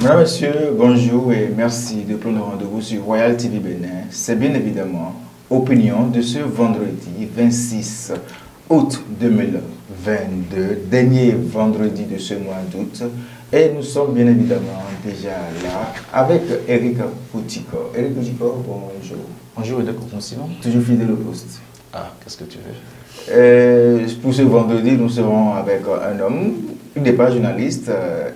Mesdames, Messieurs, bonjour et merci de prendre rendez-vous sur Royal TV Bénin. C'est bien évidemment Opinion de ce vendredi 26 août 2022, dernier vendredi de ce mois d'août. Et nous sommes bien évidemment déjà là avec Eric Poutico. Eric Poutico, bonjour. Bonjour, Edeko Consilon. Toujours fidèle au poste. Ah, qu'est-ce que tu veux? Pour ce vendredi, nous serons avec un homme. Il n'est pas journaliste,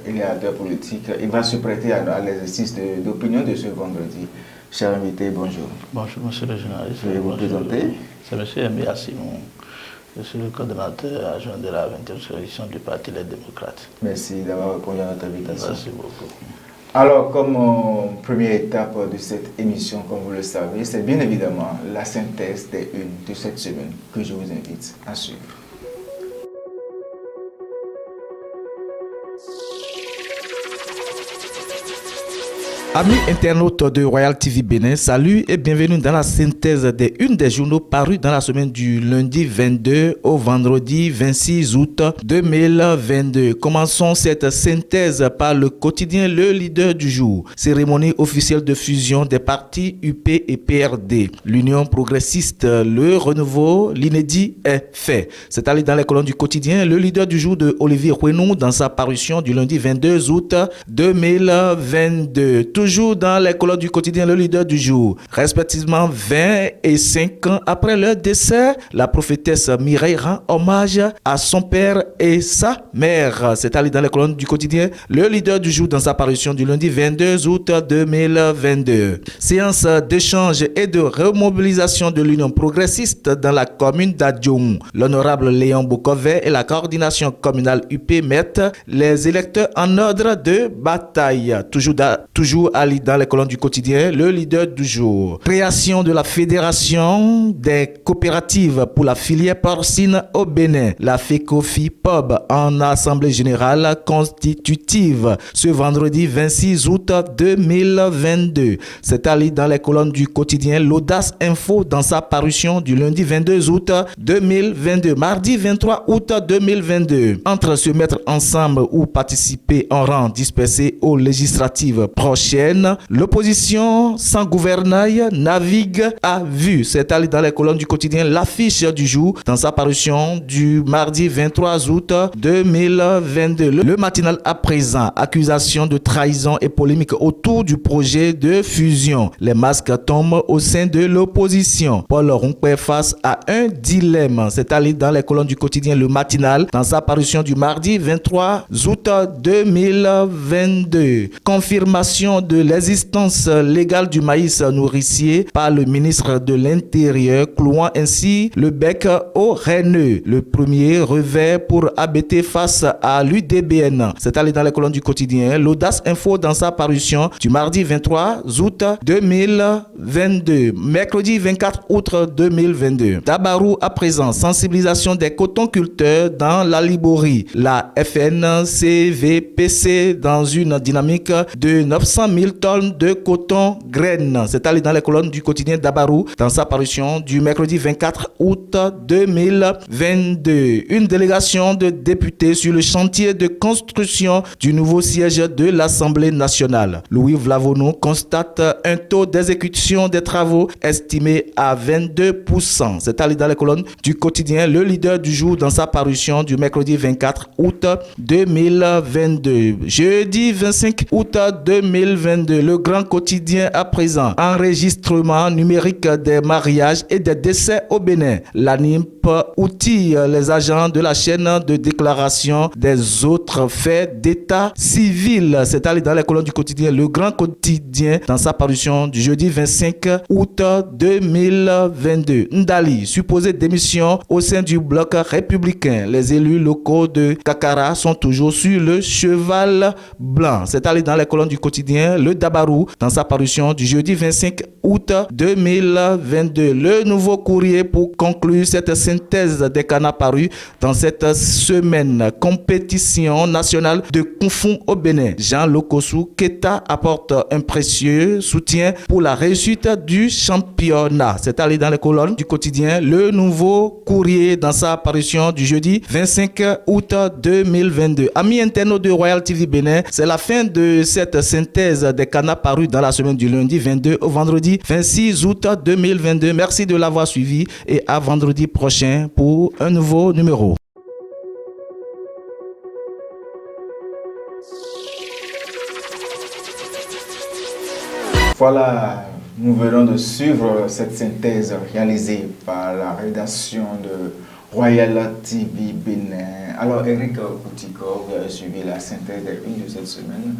il est acteur politique. Il va se prêter à l'exercice d'opinion de ce vendredi. Cher invité, bonjour. Bonjour, monsieur le journaliste. Je vais vous présenter. C'est monsieur Mbia Simon. Je suis le coordonnateur adjoint de la 21e édition du Parti Les Démocrates. Merci d'avoir répondu à notre invitation. Merci beaucoup. Alors, comme première étape de cette émission, comme vous le savez, c'est bien évidemment la synthèse des unes de cette semaine que je vous invite à suivre. Amis internautes de Royal TV Bénin, salut et bienvenue dans la synthèse des unes des journaux parus dans la semaine du lundi 22 au vendredi 26 août 2022. Commençons cette synthèse par le quotidien Le Leader du jour. Cérémonie officielle de fusion des partis UP et PRD. L'Union progressiste, le renouveau, l'inédit est fait. C'est allé dans les colonnes du quotidien Le Leader du jour de Olivier Rouenou dans sa parution du lundi 22 août 2022. Toujours dans les colonnes du quotidien Le Leader du jour. Respectivement 20 et 5 ans après leur décès, la prophétesse Mireille rend hommage à son père et sa mère. C'est allé dans les colonnes du quotidien Le Leader du jour dans sa parution du lundi 22 août 2022. Séance d'échange et de remobilisation de l'Union progressiste dans la commune d'Adjoum. L'honorable Léon Boukovet et la coordination communale UP mettent les électeurs en ordre de bataille. Toujours dans les colonnes du quotidien, Le Leader du jour. Création de la fédération des coopératives pour la filière porcine au Bénin. La FECOFI-POB en assemblée générale constitutive ce vendredi 26 août 2022. C'est allé dans les colonnes du quotidien L'Audace Info dans sa parution du lundi 22 août 2022. Mardi 23 août 2022. Entre se mettre ensemble ou participer en rang dispersé aux législatives prochaines, l'opposition sans gouvernail navigue à vue. C'est allé dans les colonnes du quotidien L'Affiche du jour dans sa parution du mardi 23 août 2022. Le matinal à présent, accusation de trahison et polémique autour du projet de fusion. Les masques tombent au sein de l'opposition. Paul Rompé face à un dilemme. C'est allé dans les colonnes du quotidien Le Matinal dans sa parution du mardi 23 août 2022. Confirmation de l'existence légale du maïs nourricier par le ministre de l'Intérieur, clouant ainsi le bec au renneux. Le premier revers pour ABT face à l'UDBN. C'est allé dans les colonnes du quotidien L'Audace Info dans sa parution du mardi 23 août 2022. Mercredi 24 août 2022. Dabarou à présent, sensibilisation des cotonculteurs dans la Liborie. La FNCVPC dans une dynamique de 900 000 tonnes de coton graines. C'est allé dans les colonnes du quotidien Dabarou dans sa parution du mercredi 24 août 2022. Une délégation de députés sur le chantier de construction du nouveau siège de l'Assemblée nationale. Louis Vlavonou constate un taux d'exécution des travaux estimé à 22%. C'est allé dans les colonnes du quotidien Le Leader du jour dans sa parution du mercredi 24 août 2022. Jeudi 25 août 2022, le grand quotidien à présent. Enregistrement numérique des mariages et des décès au Bénin. L'ANIMP outille les agents de la chaîne de déclaration des autres faits d'état civil. C'est allé dans les colonnes du quotidien Le Grand Quotidien dans sa parution du jeudi 25 août 2022. Ndali, supposée démission au sein du bloc républicain. Les élus locaux de Kakara sont toujours sur le cheval blanc. C'est allé dans les colonnes du quotidien quotidien Le Dabarou dans sa parution du jeudi 25 août 2022. Le Nouveau Courrier pour conclure cette synthèse des canards parus dans cette semaine. Compétition nationale de Kung Fu au Bénin. Jean Lokosu Keta apporte un précieux soutien pour la réussite du championnat. C'est allé dans les colonnes du quotidien Le Nouveau Courrier dans sa parution du jeudi 25 août 2022. Amis internautes de Royal TV Bénin, c'est la fin de cette synthèse des canards parus dans la semaine du lundi 22 au vendredi 26 août 2022. Merci de l'avoir suivi et à vendredi prochain pour un nouveau numéro. Voilà, nous venons de suivre cette synthèse réalisée par la rédaction de Royal TV Bénin. Alors, Eric Koutiko, vous avez suivi la synthèse des une de cette semaine.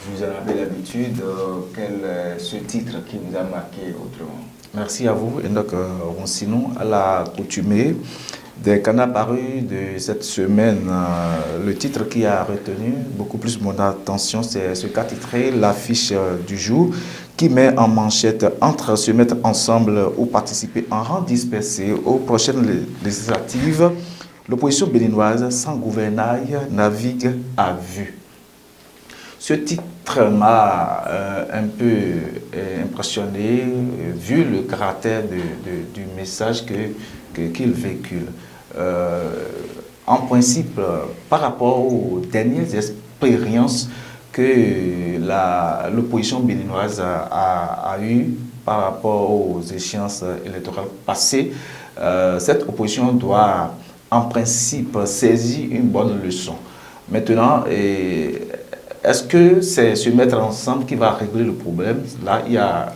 Vous en avez l'habitude. Quel est ce titre qui vous a marqué autrement? Merci à vous, Enoch Ronsinou. À la coutumée des canards parus de cette semaine, le titre qui a retenu beaucoup plus mon attention, c'est ce qu'a titré l'affiche du jour, qui met en manchette « Entre se mettre ensemble ou participer en rang dispersé aux prochaines législatives, l'opposition béninoise sans gouvernail navigue à vue ». Ce titre m'a un peu impressionné, vu le caractère du message qu'il véhicule. En principe, par rapport aux dernières expériences que l'opposition béninoise a eues par rapport aux échéances électorales passées, cette opposition doit en principe saisir une bonne leçon. Maintenant, est-ce que c'est se mettre ensemble qui va régler le problème? Là, il y a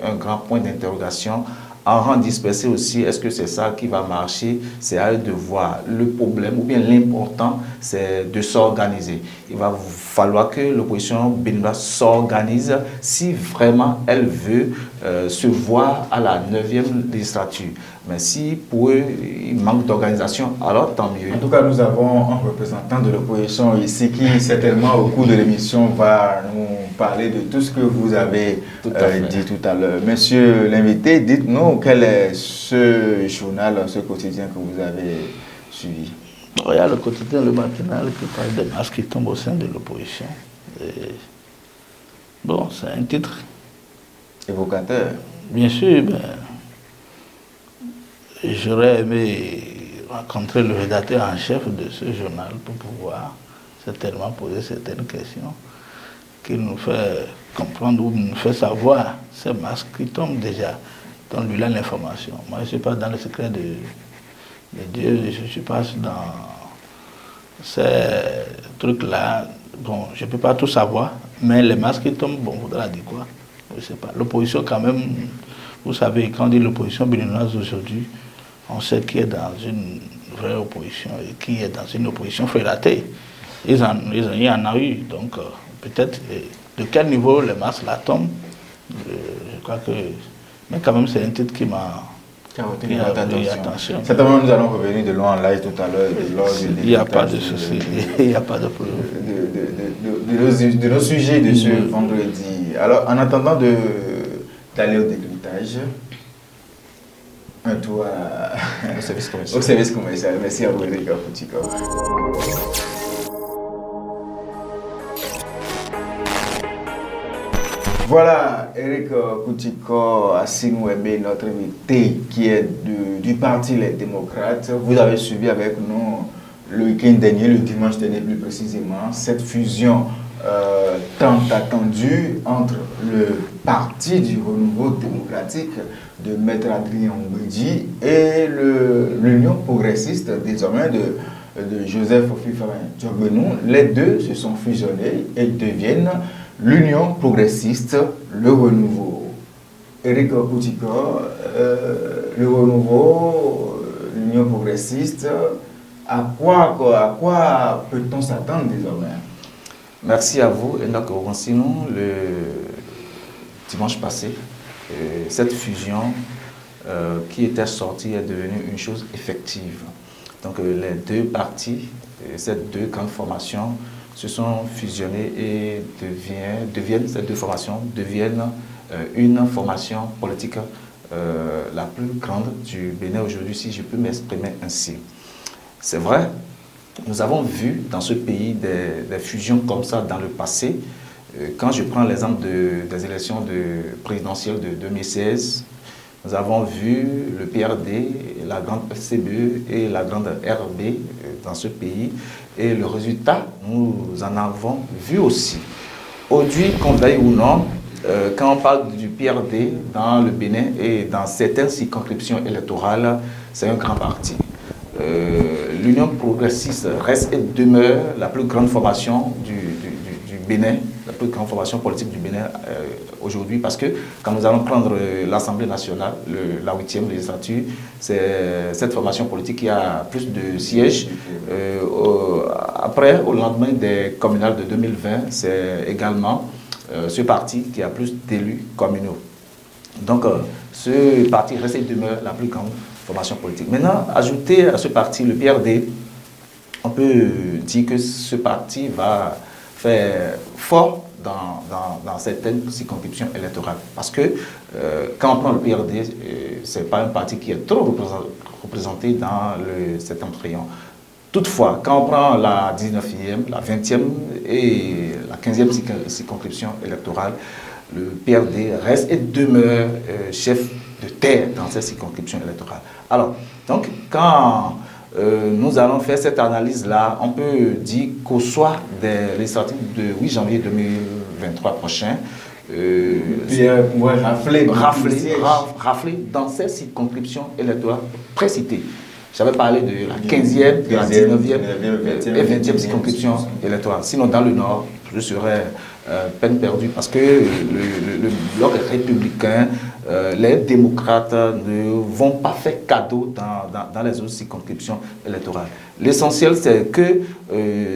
un grand point d'interrogation. En rang dispersé aussi, est-ce que c'est ça qui va marcher? C'est à eux de voir. Le problème, ou bien l'important, c'est de s'organiser. Il va falloir que l'opposition béninoise s'organise si vraiment elle veut se voir à la 9e législature. Mais si pour eux, il manque d'organisation, alors tant mieux. En tout cas, nous avons un représentant de l'opposition ici qui, certainement, au cours de l'émission, va nous parler de tout ce que vous avez dit tout à l'heure. Monsieur l'invité, dites-nous quel est ce journal, ce quotidien que vous avez suivi. Il y a le quotidien, le matinal, qui parle des masques qui tombent au sein de l'opposition. Bon, c'est un titre évocateur. Bien sûr, j'aurais aimé rencontrer le rédacteur en chef de ce journal pour pouvoir certainement poser certaines questions qu'il nous fait comprendre ou nous fait savoir ces masques qui tombent déjà. Donne-lui l'information. Moi, je ne suis pas dans le secret de Dieu, je ne suis pas dans ces trucs-là. Bon, je ne peux pas tout savoir, mais les masques qui tombent, bon, faudra dire quoi? Je ne sais pas. L'opposition, quand même, vous savez, quand on dit l'opposition béninoise aujourd'hui, on sait qui est dans une vraie opposition et qui est dans une opposition frélatée. Il y en a eu, donc peut-être de quel niveau les masques là tombent, je crois que... Mais quand même, c'est un titre qui m'a retenu attention. Certainement, nous allons revenir de loin en live tout à l'heure. Il n'y a pas de souci, il n'y a pas de problème. De nos sujets de ce vendredi. Alors, en attendant d'aller au décryptage, un tour au service commercial. Merci à vous, Eric Koutiko. Voilà, Eric Koutiko Asinouébé, notre invité qui est du parti Les Démocrates. Vous avez suivi avec nous le week-end dernier, le dimanche dernier plus précisément, cette fusion tant attendue entre le parti du renouveau démocratique de Maître Adrien Oumbédi et l'Union progressiste désormais de Joseph Ofi-Farin-Diogbenou. Les deux se sont fusionnés et deviennent l'Union progressiste, le renouveau. Eric Koutiko, le renouveau, l'Union progressiste, à quoi peut-on s'attendre désormais? Merci à vous, Enoch Ronsinou. Le dimanche passé, cette fusion qui était sortie est devenue une chose effective. Donc les deux partis, ces deux grandes formations se sont fusionnés et ces deux formations deviennent une formation politique la plus grande du Bénin aujourd'hui, si je peux m'exprimer ainsi. C'est vrai, nous avons vu dans ce pays des fusions comme ça dans le passé. Quand je prends l'exemple des élections présidentielles de 2016, nous avons vu le PRD, la grande FCBE et la grande RB dans ce pays. Et le résultat, nous en avons vu aussi. Aujourd'hui, qu'on veuille ou non, quand on parle du PRD dans le Bénin et dans certaines circonscriptions électorales, c'est un grand parti. L'Union progressiste reste et demeure la plus grande formation du Bénin, la plus grande formation politique du Bénin aujourd'hui, parce que quand nous allons prendre l'Assemblée nationale, la 8e législature, c'est cette formation politique qui a plus de sièges. Après, au lendemain des communales de 2020, c'est également ce parti qui a plus d'élus communaux. Donc, ce parti reste et demeure la plus grande formation politique. Maintenant, ajouter à ce parti le PRD, on peut dire que ce parti va faire fort dans certaines circonscriptions électorales. Parce que quand on prend le PRD, ce n'est pas un parti qui est trop représenté dans le septentrion. Toutefois, quand on prend la 19e, la 20e et la 15e circonscription électorale, le PRD reste et demeure chef de terre dans cette circonscription électorale. Alors, donc, quand nous allons faire cette analyse-là, on peut dire qu'au soir des législatives de 8 janvier 2023 prochain, rafler dans ces circonscriptions électorales précitées. J'avais parlé de la 15e, de la 19e et 20e circonscription électorale. Sinon, dans le Nord, je serais peine perdue parce que le bloc républicain, les démocrates ne vont pas faire cadeau dans les autres circonscriptions électorales. L'essentiel, c'est que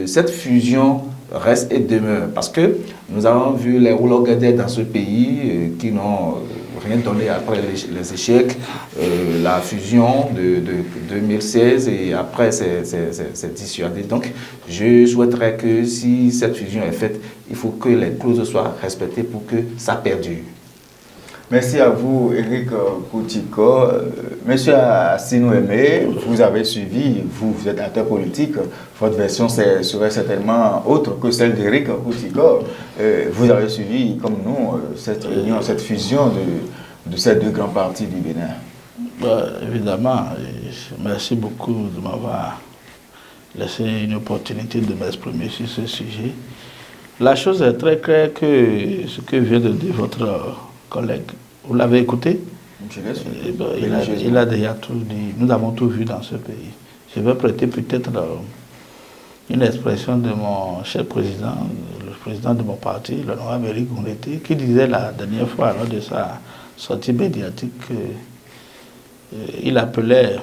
cette fusion reste et demeure. Parce que nous avons vu les Oulogedé dans ce pays qui n'ont rien donné après les échecs, la fusion de 2016 et après c'est dissuadé. Donc je souhaiterais que si cette fusion est faite, il faut que les clauses soient respectées pour que ça perdure. Merci à vous, Éric Koutiko. Monsieur Assino Aimé, vous avez suivi, vous êtes acteur politique, votre version serait certainement autre que celle d'Éric Koutiko. Vous avez suivi, comme nous, cette réunion, cette fusion de ces deux grands partis du Bénin. Évidemment, merci beaucoup de m'avoir laissé une opportunité de m'exprimer sur ce sujet. La chose est très claire que ce que vient de dire votre collègue, vous l'avez écouté? Il a déjà tout dit, nous avons tout vu dans ce pays. Je vais prêter peut-être une expression de mon cher président, le président de mon parti, l'honorable Éric Koundété, qui disait la dernière fois lors de sa sortie médiatique qu'il appelait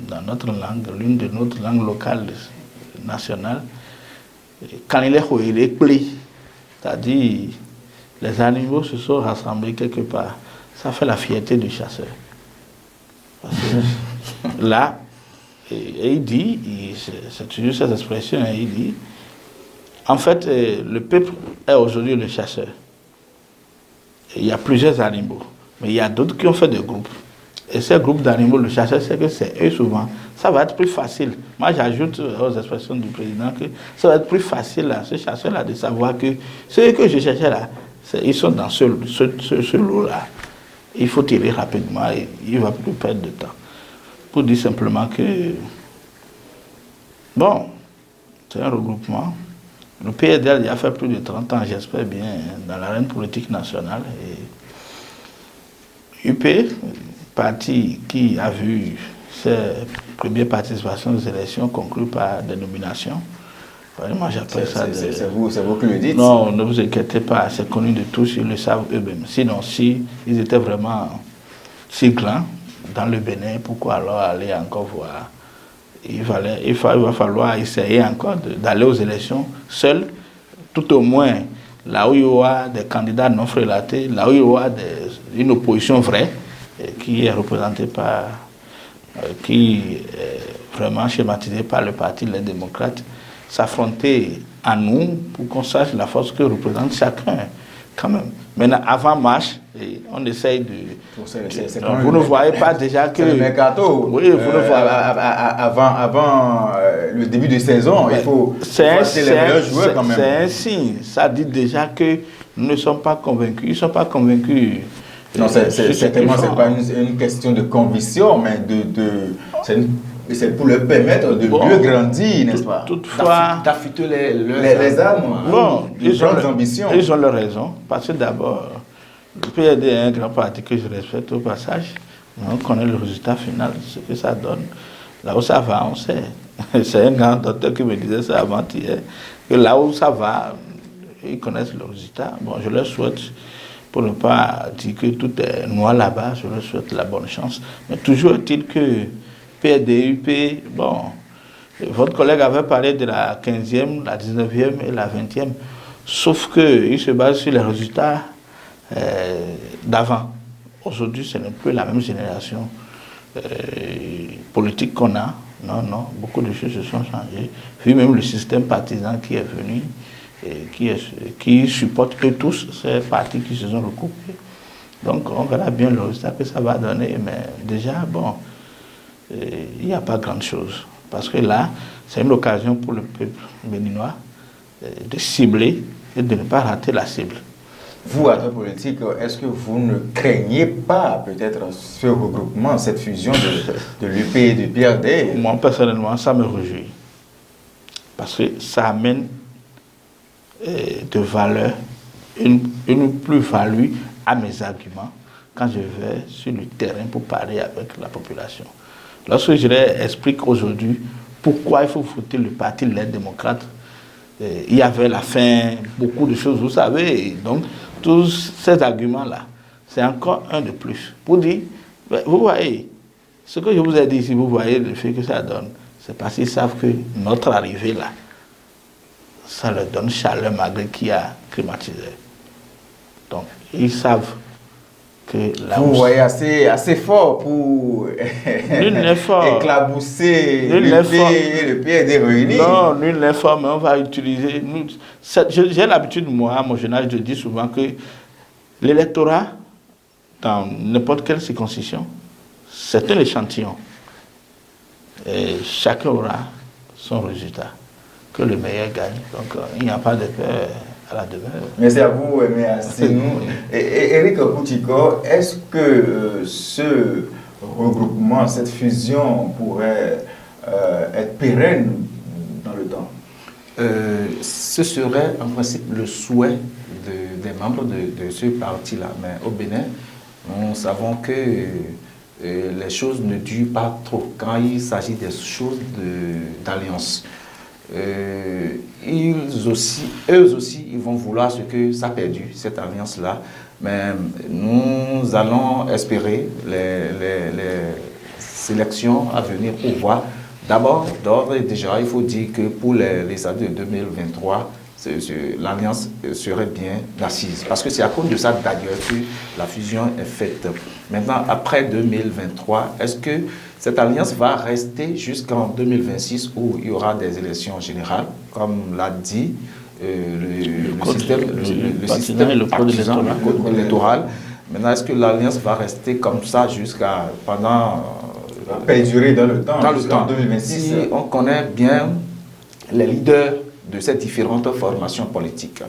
dans notre langue, l'une de notre langue locale nationale, quand il est pli, c'est-à-dire les animaux se sont rassemblés quelque part. Ça fait la fierté du chasseur. Parce que là, et il dit, c'est toujours cette expression, il dit, en fait, le peuple est aujourd'hui le chasseur. Et il y a plusieurs animaux, mais il y a d'autres qui ont fait des groupes. Et ces groupes d'animaux, le chasseur, c'est que c'est eux souvent. Ça va être plus facile. Moi, j'ajoute aux expressions du président que ça va être plus facile à ce chasseur-là de savoir que ceux que je cherchais là, ils sont dans ce lot-là. Il faut tirer rapidement et il ne va plus perdre de temps. Pour dire simplement que, bon, c'est un regroupement. Le PRD il a fait plus de 30 ans, j'espère bien, dans l'arène politique nationale. Et UP, parti qui a vu ses premières participations aux élections conclues par des nominations. Vraiment, j'appelle ça. C'est vous qui le dites? Non, ne vous inquiétez pas, c'est connu de tous, ils le savent eux-mêmes. Sinon, si ils étaient vraiment si grands dans le Bénin, pourquoi alors aller encore voir? Il va falloir essayer encore d'aller aux élections seuls, tout au moins là où il y aura des candidats non frélatés, là où il y aura une opposition vraie, qui est représentée par, qui est vraiment schématisée par le parti Les Démocrates, s'affronter à nous pour qu'on sache la force que représente chacun, quand même. Maintenant, avant match, on essaye de... Vous ne voyez pas déjà que... C'est le mercato. Oui, vous ne voyez... Avant le début de saison, il faut acheter les meilleurs joueurs quand même. C'est un signe. Ça dit déjà que nous ne sommes pas convaincus. Ils ne sont pas convaincus. Non, certainement, ce n'est pas une question de conviction, mais c'est pour leur permettre de mieux grandir, n'est-ce pas? Toutefois, d'affûter les armes. Bon, ils ont ambitions. Ils ont leur raison. Parce que d'abord, le PRD est un grand parti que je respecte au passage. Mais on connaît le résultat final, ce que ça donne. Là où ça va, on sait. C'est un grand docteur qui me disait ça avant-hier. Que là où ça va, ils connaissent le résultat. Bon, je leur souhaite, pour ne pas dire que tout est noir là-bas, je leur souhaite la bonne chance. Mais toujours est-il que PRD-UP, bon, votre collègue avait parlé de la 15e, la 19e et la 20e, sauf qu'il se base sur les résultats d'avant. Aujourd'hui, ce n'est plus la même génération politique qu'on a. Non, non, beaucoup de choses se sont changées. Vu même le système partisan qui est venu, qui supporte eux tous ces partis qui se sont recoupés. Donc, on verra bien le résultat que ça va donner, mais déjà, bon, il n'y a pas grand-chose. Parce que là, c'est une occasion pour le peuple béninois de cibler et de ne pas rater la cible. Vous, acteurs politiques, est-ce que vous ne craignez pas peut-être ce regroupement, cette fusion de l'UP et du PRD? Moi, personnellement, ça me réjouit. Parce que ça amène de valeur, une plus-value à mes arguments quand je vais sur le terrain pour parler avec la population. Lorsque je leur explique aujourd'hui pourquoi il faut voter le parti Les Démocrates, il y avait la faim, beaucoup de choses, vous savez. Donc, tous ces arguments-là, c'est encore un de plus. Pour dire, vous voyez, ce que je vous ai dit ici, vous voyez le fait que ça donne, c'est parce qu'ils savent que notre arrivée là, ça leur donne chaleur malgré qu'il y a climatisé. Donc, ils savent que là vous voyez assez fort pour éclabousser le PRD réuni. Non, nul n'est fort, mais on va utiliser... J'ai l'habitude, moi, à mon jeune âge, de dire souvent que l'électorat, dans n'importe quelle circonscription, c'est un échantillon. Et chacun aura son résultat. Que le meilleur gagne. Donc, il n'y a pas de peur à la demeure. Merci à vous, merci à nous. Et Éric Koutiko, est-ce que ce regroupement, cette fusion pourrait être pérenne dans le temps? Ce serait en principe le souhait des membres de ce parti-là. Mais au Bénin, nous savons que les choses ne durent pas trop quand il s'agit des choses d'alliance. Eux aussi, ils vont vouloir ce que ça a perdu, cette alliance-là. Mais nous allons espérer les élections à venir pour voir. D'abord, d'ordre et déjà, il faut dire que pour les années de 2023, l'alliance serait bien assise. Parce que c'est à cause de ça, d'ailleurs, que la fusion est faite. Maintenant, après 2023, est-ce que cette alliance va rester jusqu'en 2026 où il y aura des élections générales, comme l'a dit le système partisan, le code électoral. Maintenant, est-ce que l'alliance va rester comme ça jusqu'à perdurer dans le temps, jusqu'en 2026? Si on connaît bien les leaders de ces différentes formations politiques.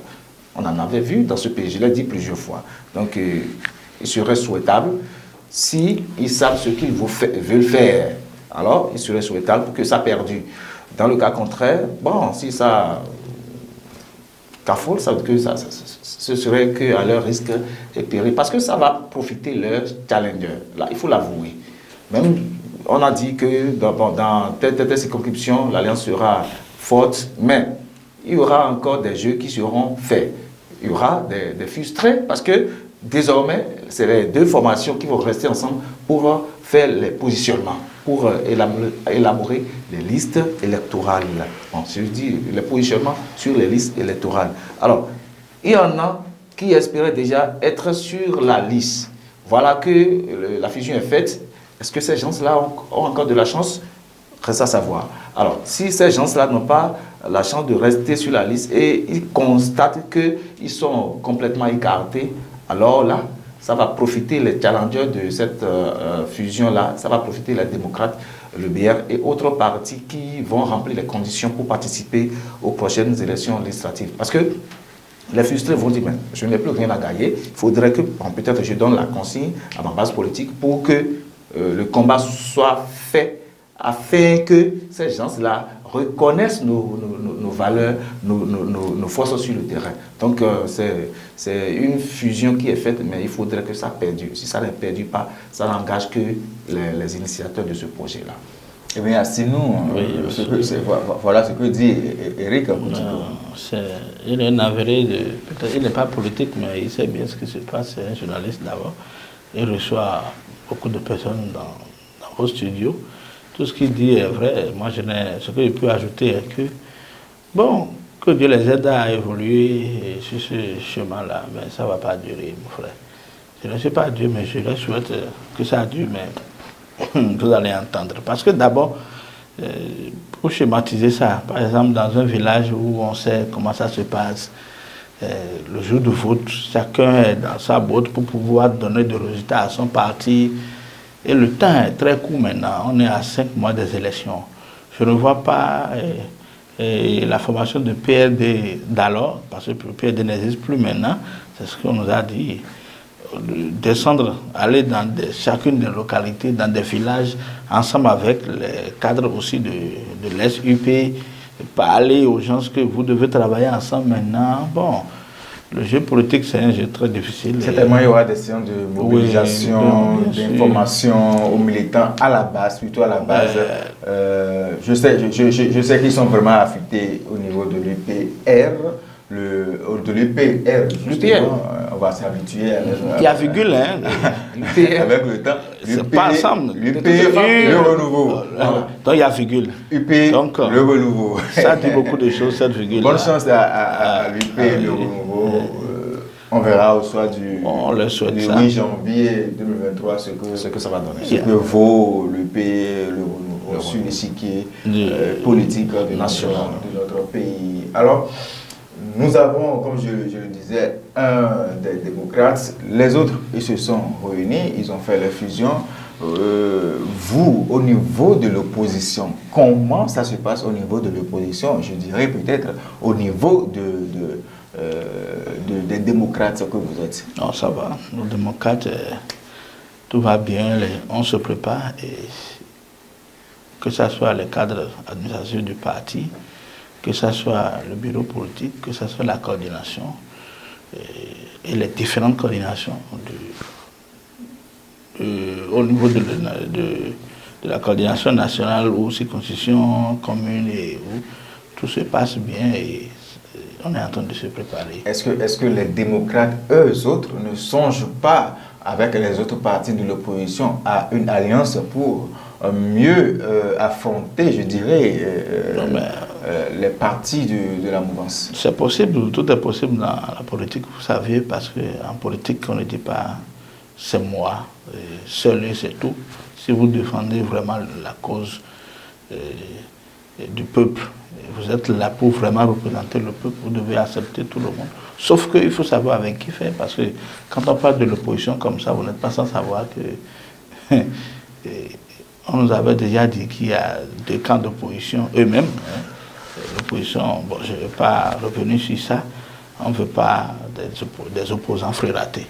On en avait vu dans ce pays, je l'ai dit plusieurs fois. Donc, il serait souhaitable, si ils savent ce qu'ils veulent faire, alors il serait souhaitable pour que ça perdure. Dans le cas contraire, bon, si ça cafole, ça veut dire que ce serait qu'à leur risque et péril, parce que ça va profiter leur challenger. Là, il faut l'avouer. Même, on a dit que dans telle circonscription, l'alliance sera forte, mais il y aura encore des jeux qui seront faits. Il y aura des frustrés parce que désormais, c'est les deux formations qui vont rester ensemble pour faire les positionnements, pour élaborer les listes électorales. Bon, je dis les positionnements sur les listes électorales. Alors, il y en a qui espéraient déjà être sur la liste. Voilà que la fusion est faite. Est-ce que ces gens-là ont encore de la chance? Reste à savoir. Alors, si ces gens-là n'ont pas la chance de rester sur la liste et ils constatent qu'ils sont complètement écartés, alors là, ça va profiter les challengers de cette fusion-là, ça va profiter les démocrates, le BR et autres partis qui vont remplir les conditions pour participer aux prochaines élections législatives. Parce que les frustrés vont dire, mais je n'ai plus rien à gagner, il faudrait que peut-être je donne la consigne à ma base politique pour que le combat soit fait afin que ces gens-là reconnaissent nos valeurs, nos forces sur le terrain. Donc, c'est une fusion qui est faite, mais il faudrait que ça perdure. Si ça ne perdure pas, ça n'engage que les initiateurs de ce projet-là. Eh bien, sinon, voilà ce que dit Eric. Il est navré, peut-être il n'est pas politique, mais il sait bien ce qui se passe. C'est un journaliste d'abord. Il reçoit beaucoup de personnes dans vos studios. Tout ce qu'il dit est vrai. Moi, ce que je peux ajouter est que, bon, que Dieu les aide à évoluer sur ce chemin-là, mais ça ne va pas durer, mon frère. Je ne sais pas Dieu, mais je leur souhaite que ça dure, mais vous allez entendre. Parce que d'abord, pour schématiser ça, par exemple, dans un village où on sait comment ça se passe, le jour du vote, chacun est dans sa botte pour pouvoir donner des résultats à son parti. Et le temps est très court maintenant, on est à 5 mois des élections. Je ne vois pas la formation de PRD d'alors, parce que le PRD n'existe plus maintenant, c'est ce qu'on nous a dit, descendre, aller dans chacune des localités, dans des villages, ensemble avec les cadres aussi de l'SUP, parler aux gens que vous devez travailler ensemble maintenant. Bon, le jeu politique, c'est un jeu très difficile. Certainement, il y aura des séances de mobilisation, d'information aux militants à la base, plutôt à la base. Je sais qu'ils sont vraiment affectés au niveau de l'UPR. De l'UPR, on va s'habituer. Il y a virgule, hein. Avec le temps. C'est pas ensemble. L'UPR, le renouveau. Donc il y a virgule. UP, donc, le renouveau. Ça dit beaucoup de choses, cette virgule. Bonne chance à l'UP, le renouveau. On verra au soir du 8 janvier 2023 ce que ça va donner. Ce que vaut l'UP, le renouveau sur l'échiquier politique de notre pays. Alors, nous avons, comme je le disais, un des démocrates. Les autres, ils se sont réunis, ils ont fait leur fusion. Vous, au niveau de l'opposition, comment ça se passe au niveau de l'opposition? Je dirais peut-être au niveau des démocrates que vous êtes. Non, ça va. Nos démocrates, tout va bien, on se prépare. Et que ce soit les cadres administratifs du parti, que ce soit le bureau politique, que ce soit la coordination et les différentes coordinations au niveau de la coordination nationale ou circonscription commune et où tout se passe bien et on est en train de se préparer. Est-ce que les démocrates, eux autres, ne songent pas avec les autres partis de l'opposition à une alliance pour mieux affronter, je dirais, les partis de la mouvance? C'est possible, tout est possible dans la politique, vous savez, parce qu'en politique, on ne dit pas c'est moi, seul et c'est tout. Si vous défendez vraiment la cause du peuple, vous êtes là pour vraiment représenter le peuple, vous devez accepter tout le monde. Sauf qu'il faut savoir avec qui faire, parce que quand on parle de l'opposition comme ça, vous n'êtes pas sans savoir que on nous avait déjà dit qu'il y a deux camps d'opposition eux-mêmes. L'opposition, bon, je ne vais pas revenir sur ça, on ne veut pas des opposants frélatés.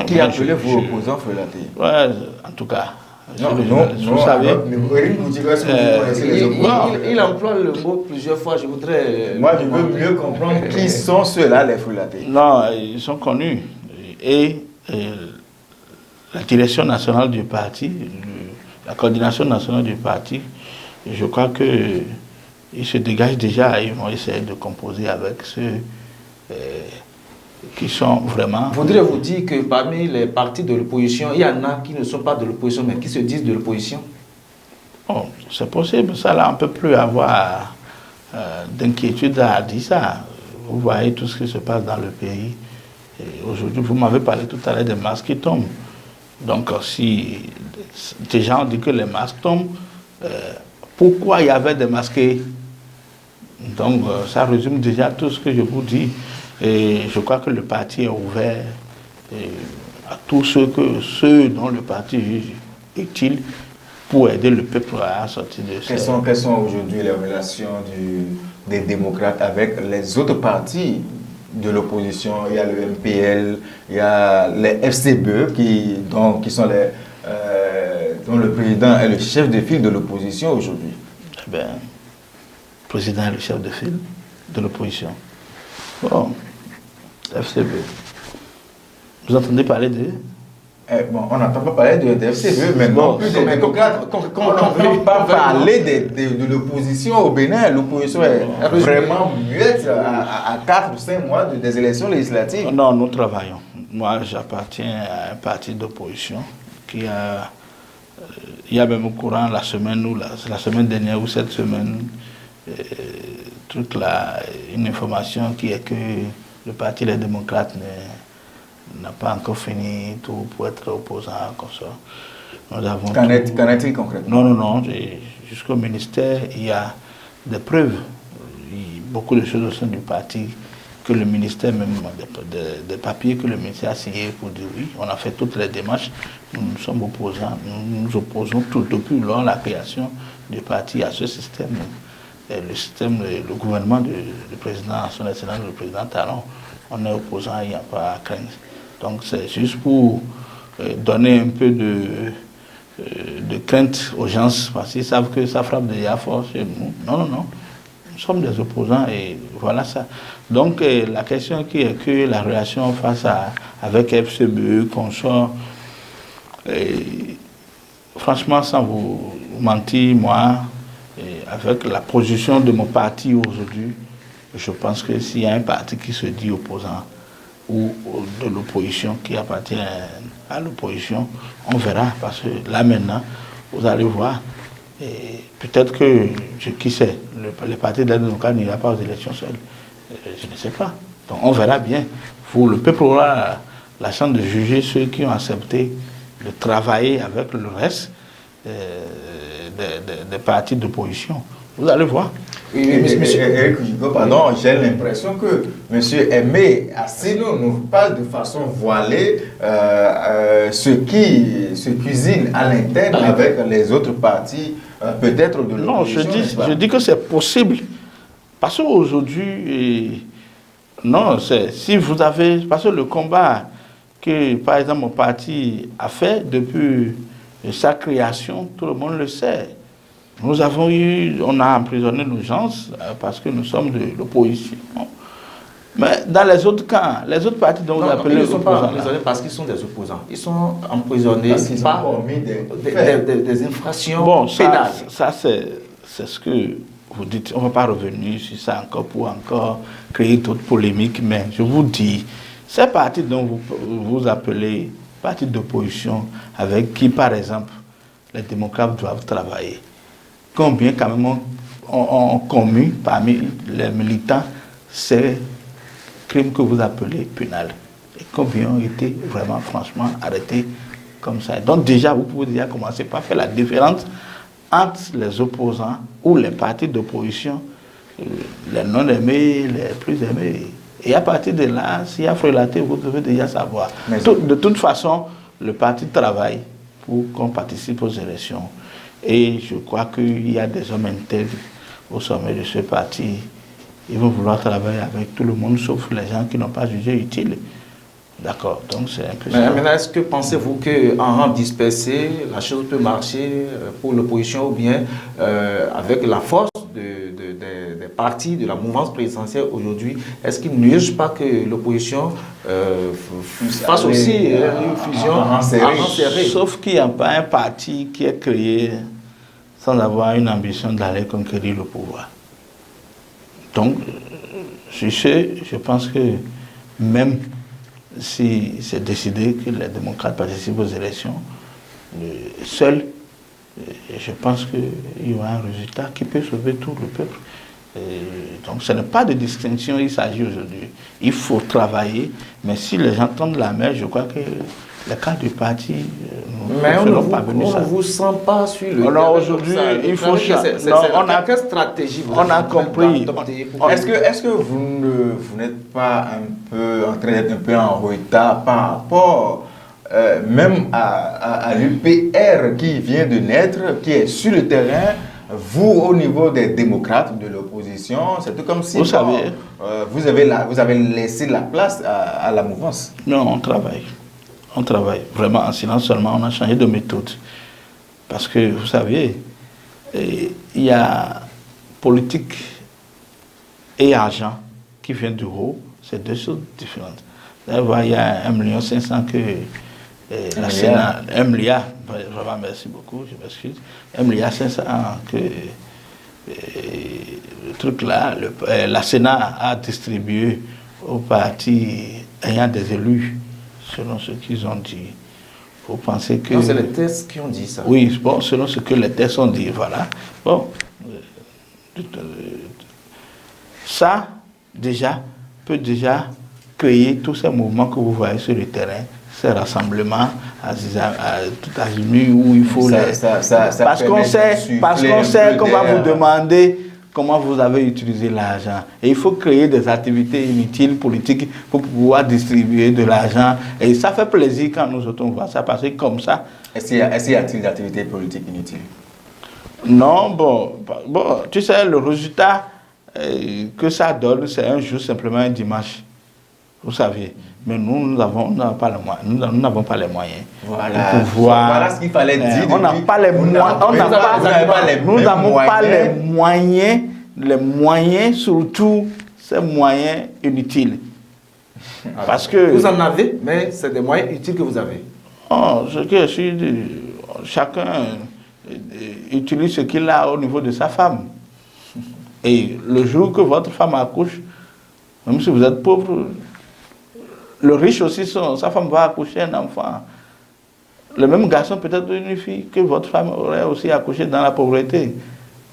Qui appelez-vous opposants frélatés? Ouais, en tout cas. Vous savez. Il emploie le mot plusieurs fois, je voudrais... Moi, je veux mieux comprendre qui sont ceux-là, les frélatés. Non, ils sont connus. Et la direction nationale du parti, la coordination nationale du parti, je crois qu'ils se dégagent déjà, ils vont essayer de composer avec ceux qui sont vraiment... Voudriez-vous dire que parmi les partis de l'opposition, il y en a qui ne sont pas de l'opposition, mais qui se disent de l'opposition? Oh, c'est possible, ça là, on ne peut plus avoir d'inquiétude à dire ça. Vous voyez tout ce qui se passe dans le pays. Aujourd'hui, vous m'avez parlé tout à l'heure des masques qui tombent. Donc, si des gens disent que les masques tombent, pourquoi il y avait des masqués. Donc, ça résume déjà tout ce que je vous dis. Et je crois que le parti est ouvert à tous ceux dont le parti juge utile pour aider le peuple à sortir de Quelles sont aujourd'hui les relations des démocrates avec les autres partis de l'opposition? Il y a le MPL, il y a les FCBE dont le président est le chef de file de l'opposition aujourd'hui. Eh bien, le président est le chef de file de l'opposition. Bon, FCBE. Vous entendez parler de... on n'entend pas parler de FCBE, mais non plus des démocrates. On n'entend pas parler de l'opposition au Bénin. L'opposition est vraiment muette à 4 ou 5 mois des élections législatives. Non, nous travaillons. Moi, j'appartiens à un parti d'opposition qui a... il y a même au courant la semaine dernière ou cette semaine, une information qui est que le parti des démocrates n'a pas encore fini tout pour être opposant comme ça. Qu'en est-il concrètement? Non. Jusqu'au ministère, il y a des preuves, beaucoup de choses au sein du parti, que le ministère, même des papiers que le ministère a signés pour dire oui, on a fait toutes les démarches, nous sommes opposants, nous opposons tout depuis lors la création du parti à ce système. Et le gouvernement du président, son excellence, le président Talon, on est opposant, il n'y a pas à craindre. Donc c'est juste pour donner un peu de crainte aux gens, parce qu'ils savent que ça frappe déjà fort chez nous. Non. Nous sommes des opposants et voilà ça. Donc la question qui est que la relation avec FCBE, consort, franchement, sans vous mentir, moi, avec la position de mon parti aujourd'hui, je pense que s'il y a un parti qui se dit opposant ou de l'opposition, qui appartient à l'opposition, on verra, parce que là maintenant, vous allez voir, peut-être que, qui sait, le parti des démocrates n'ira pas aux élections seul. Je ne sais pas. Donc on verra bien. Le peuple aura la chance de juger ceux qui ont accepté de travailler avec le reste des partis d'opposition. Vous allez voir. Eric Hugo, pardon, j'ai l'impression que M. Aimé Assino nous parle de façon voilée ce qui se cuisine à l'interne avec les autres partis, peut-être de l'opposition. Non, je dis que c'est possible. Parce qu'aujourd'hui, si vous avez... Parce que le combat que, par exemple, mon parti a fait depuis sa création, tout le monde le sait. On a emprisonné nos gens parce que nous sommes de l'opposition. Mais dans les autres camps, les autres partis dont vous appelez les opposants... Ils ne sont pas emprisonnés parce qu'ils sont des opposants. Ils sont emprisonnés parce qu'ils ont commis des infractions pénales. Ça, c'est ce que vous dites. On ne va pas revenir sur ça pour créer d'autres polémiques. Mais je vous dis, ces partis dont vous appelez partis d'opposition, avec qui, par exemple, les démocrates doivent travailler, combien quand même ont commis parmi les militants ces crimes que vous appelez pénals? Et combien ont été vraiment, franchement, arrêtés comme ça? Donc déjà, vous pouvez déjà commencer par faire la différence entre les opposants ou les partis d'opposition, les non-aimés, les plus aimés. Et à partir de là, s'il y a frélaté, vous devez déjà savoir. De toute façon, le parti travaille pour qu'on participe aux élections. Et je crois qu'il y a des hommes intègres au sommet de ce parti. Ils vont vouloir travailler avec tout le monde, sauf les gens qui n'ont pas jugé utile. D'accord, donc c'est un peu ça. Maintenant, est-ce que pensez-vous qu'en rang dispersé, la chose peut marcher pour l'opposition ou bien avec la force des partis de la mouvance présidentielle aujourd'hui, est-ce qu'il n'urge pas que l'opposition fasse aussi une fusion en serré? Sauf qu'il n'y a pas un parti qui est créé sans avoir une ambition d'aller conquérir le pouvoir. Donc, sur ce, je pense que même si c'est décidé que les démocrates participent aux élections, seuls, je pense qu'il y aura un résultat qui peut sauver tout le peuple. Donc ce n'est pas de distinction, il s'agit aujourd'hui. Il faut travailler, mais si les gens tendent la main, je crois que les cadres du parti, mais on ne ça. vous sent pas sur le terrain. Aujourd'hui, il faut changer. Quelle stratégie vous on a compris. Est-ce que vous n'êtes pas un peu en train d'être un peu en retard par rapport même à l'UPR qui vient de naître, qui est sur le terrain? Vous, au niveau des démocrates de l'opposition, c'est tout comme si vous savez, vous avez laissé la place à la mouvance. Non, on travaille. On travaille vraiment en silence seulement. On a changé de méthode. Parce que, vous savez, il y a politique et argent qui viennent du haut. C'est deux choses différentes. Là, il y a 1,5 million que la Sénat, 1 milliard, vraiment merci beaucoup, je m'excuse, 1,5 milliard que le truc là, la Sénat a distribué aux partis ayant des élus, selon ce qu'ils ont dit. Vous pensez que... Non, c'est les tests qui ont dit ça. Oui, bon, selon ce que les tests ont dit, voilà. Bon, ça, déjà, peut déjà créer tous ces mouvements que vous voyez sur le terrain, ces rassemblements à tout azimut où il faut parce qu'on sait qu'on va vous demander comment vous avez utilisé l'argent. Et il faut créer des activités inutiles, politiques, pour pouvoir distribuer de l'argent. Et ça fait plaisir quand nous autres voit ça, parce que comme ça... Est-ce qu'il y a-t-il des activités politiques inutiles? Non, bon, tu sais, le résultat que ça donne, c'est un jour, simplement un dimanche. Vous savez. Mais nous n'avons pas les moyens. Voilà. Pour pouvoir, voilà ce qu'il fallait dire. On n'a pas les moyens. Nous n'avons pas les moyens, surtout ces moyens inutiles. Alors, parce que vous en avez, mais c'est des moyens utiles que vous avez. Oh, chacun utilise ce qu'il a au niveau de sa femme. Et le jour que votre femme accouche, même si vous êtes pauvre, le riche aussi, sa femme va accoucher un enfant. Le même garçon, peut-être une fille, que votre femme aurait aussi accouché dans la pauvreté.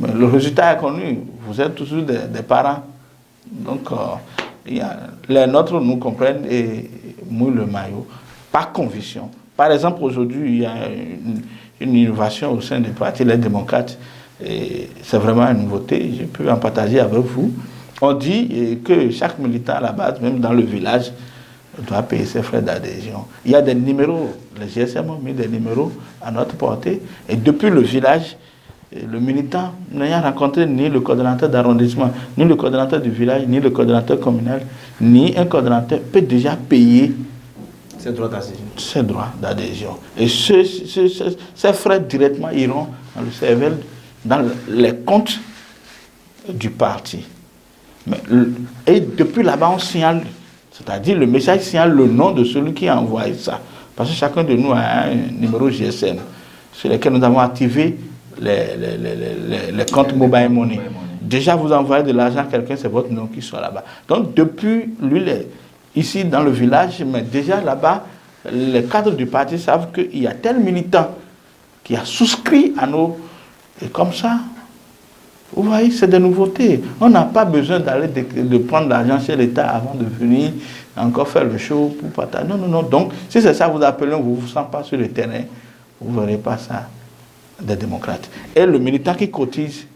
Mais le résultat est connu. Vous êtes toujours des parents. Donc, les nôtres nous comprennent et mouillent le maillot. Par conviction. Par exemple, aujourd'hui, il y a une innovation au sein du parti Les Démocrates. Et c'est vraiment une nouveauté. Je peux en partager avec vous. On dit que chaque militant à la base, même dans le village, doit payer ses frais d'adhésion. Il y a des numéros, les GSM ont mis des numéros à notre portée. Et depuis le village, le militant n'ayant rencontré ni le coordonnateur d'arrondissement, ni le coordonnateur du village, ni le coordonnateur communal, ni un coordonnateur peut déjà payer ses droits d'adhésion. Ses droits d'adhésion. Et ces frais directement iront dans le CVL, dans les comptes du parti. Et depuis là-bas, on signale. C'est-à-dire, le message signale le nom de celui qui a envoyé ça. Parce que chacun de nous a un numéro GSM sur lequel nous avons activé les comptes mobile money. Déjà, vous envoyez de l'argent à quelqu'un, c'est votre nom qui soit là-bas. Donc, depuis, lui, ici dans le village, mais déjà là-bas, les cadres du parti savent qu'il y a tel militant qui a souscrit à nos... Et comme ça, vous voyez, c'est des nouveautés. On n'a pas besoin d'aller de prendre l'argent chez l'État avant de venir encore faire le show pour partager. Non, non, non. Donc, si c'est ça vous appelez, vous ne vous sentez pas sur le terrain, vous ne verrez pas ça des démocrates. Et le militant qui cotise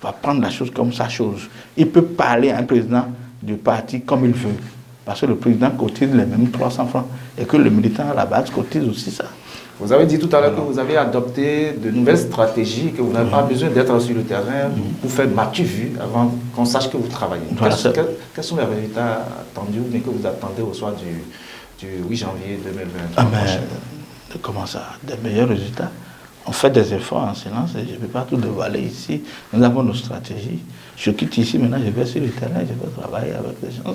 va prendre la chose comme sa chose. Il peut parler à un président du parti comme il veut. Parce que le président cotise les mêmes 300 francs. Et que le militant à la base cotise aussi ça. Vous avez dit tout à l'heure que vous avez adopté de nouvelles stratégies, que vous n'avez pas besoin d'être sur le terrain pour faire m'as-tu avant qu'on sache que vous travaillez. Voilà, quels sont les résultats attendus ou bien que vous attendez au soir du 8 janvier 2023 Comment ça? Des meilleurs résultats. On fait des efforts en silence et je ne peux pas tout dévoiler ici. Nous avons nos stratégies. Je quitte ici, maintenant je vais sur le terrain, je vais travailler avec les gens.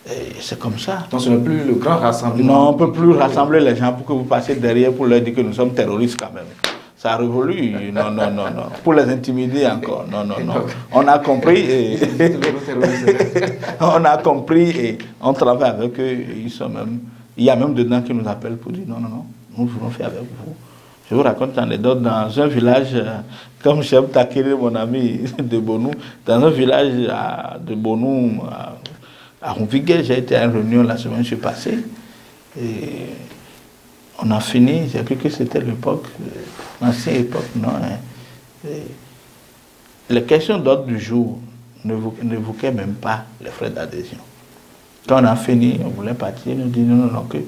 Et c'est comme ça. Donc ce n'est plus le grand rassemblement. Non, on ne peut plus rassembler les gens pour que vous passiez derrière pour leur dire que nous sommes terroristes quand même. Ça a révolu. Non, non, non, non. Pour les intimider encore. Non, non, non. On a compris et on a compris et on travaille avec eux. Ils sont même... Il y a même dedans qui nous appellent pour dire non, non, non, nous voulons faire avec vous. Je vous raconte une anecdote dans un village, comme Cheb Takiri, mon ami de Bonou, dans un village de Bonou, à Ronviguel, j'ai été à une réunion la semaine passée. Et On a fini, j'ai cru que c'était l'époque, l'ancienne époque, non. Les questions d'ordre du jour n'évoquaient même pas les frais d'adhésion. Quand on a fini, on voulait partir, on dit non, que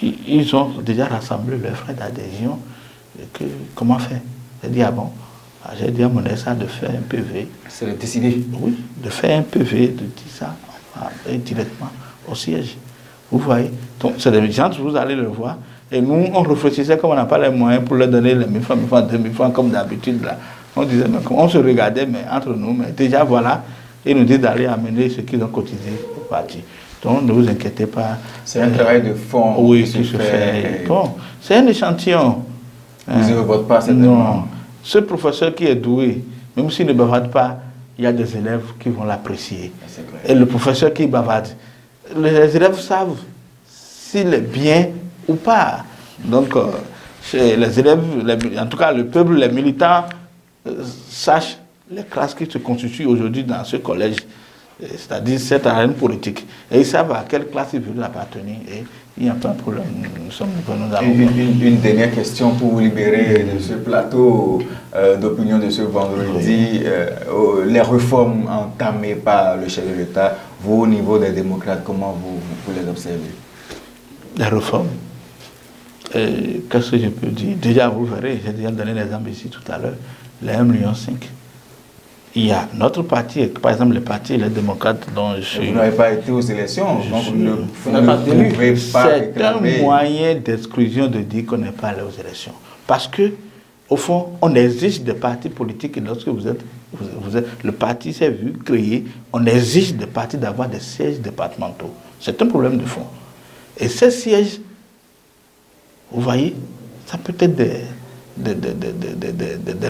ils ont déjà rassemblé les frais d'adhésion. Comment faire? J'ai dit, ah bon, j'ai dit à mon ex de faire un PV. C'est décidé? Oui, de faire un PV, de dire ça directement au siège. Vous voyez? Donc, c'est des gens, vous allez le voir. Et nous, on réfléchissait comme on n'a pas les moyens pour leur donner les 1000 francs, 1000 francs, 2000 francs, comme d'habitude. Là. On disait, mais on se regardait, mais entre nous, mais déjà voilà, ils nous disent d'aller amener ce qu'ils ont cotisé pour partir. Donc, ne vous inquiétez pas. C'est un travail de fond. Oui, qui se fait. Bon, c'est un échantillon. Vous ne vote pas, certainement. Non. Ce professeur qui est doué, même s'il ne bavarde pas, il y a des élèves qui vont l'apprécier. Et le professeur qui bavarde, les élèves savent s'il est bien ou pas. Donc, les élèves, en tout cas le peuple, les militants, sachent les classes qui se constituent aujourd'hui dans ce collège, c'est-à-dire cette arène politique. Et ils savent à quelle classe ils veulent appartenir. Et il n'y a pas de problème. Une dernière question pour vous libérer de ce plateau d'opinion de ce vendredi. Les réformes entamées par le chef de l'État, vous, au niveau des démocrates, comment vous les observez? Les réformes, qu'est-ce que je peux dire? Déjà, vous verrez, j'ai déjà donné l'exemple ici tout à l'heure, les 1,5 million. Il y a notre parti, par exemple les partis, les démocrates dont je suis... Vous n'avez pas été aux élections, donc vous n'avez pas élu. C'est un moyen d'exclusion de dire qu'on n'est pas allé aux élections. Parce que, au fond, on exige des partis politiques, et lorsque vous êtes le parti s'est vu créer, on exige des partis d'avoir des sièges départementaux. C'est un problème de fond. Et ces sièges, vous voyez, ça peut être des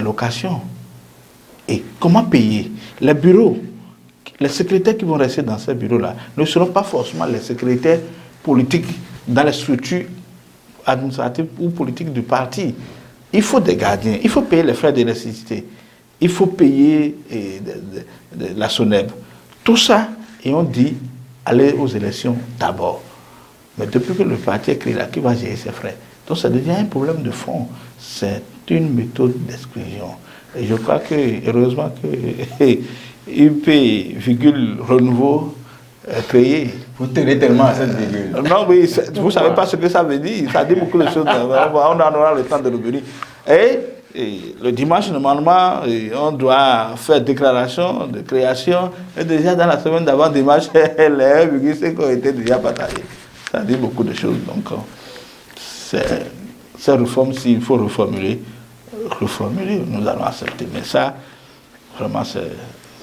locations. Et comment payer? Les bureaux, les secrétaires qui vont rester dans ces bureaux-là ne seront pas forcément les secrétaires politiques dans les structures administratives ou politiques du parti. Il faut des gardiens, il faut payer les frais d'électricité, il faut payer la SONEB. Tout ça, et on dit, aller aux élections d'abord. Mais depuis que le parti est créé là, qui va gérer ses frais? Donc ça devient un problème de fond. C'est une méthode d'exclusion. Et je crois que, heureusement que UP, renouveau, créé. Vous tenez tellement à cette virgule. Non, oui, vous ne savez pas ce que ça veut dire. Ça dit beaucoup de choses. On en aura le temps de revenir. Et le dimanche, normalement, on doit faire déclaration de création. Et déjà dans la semaine d'avant dimanche, les 1,5 ont été déjà partagés. Ça dit beaucoup de choses. Donc, ces réformes, s'il faut reformuler, nous allons accepter. Mais ça, vraiment, c'est...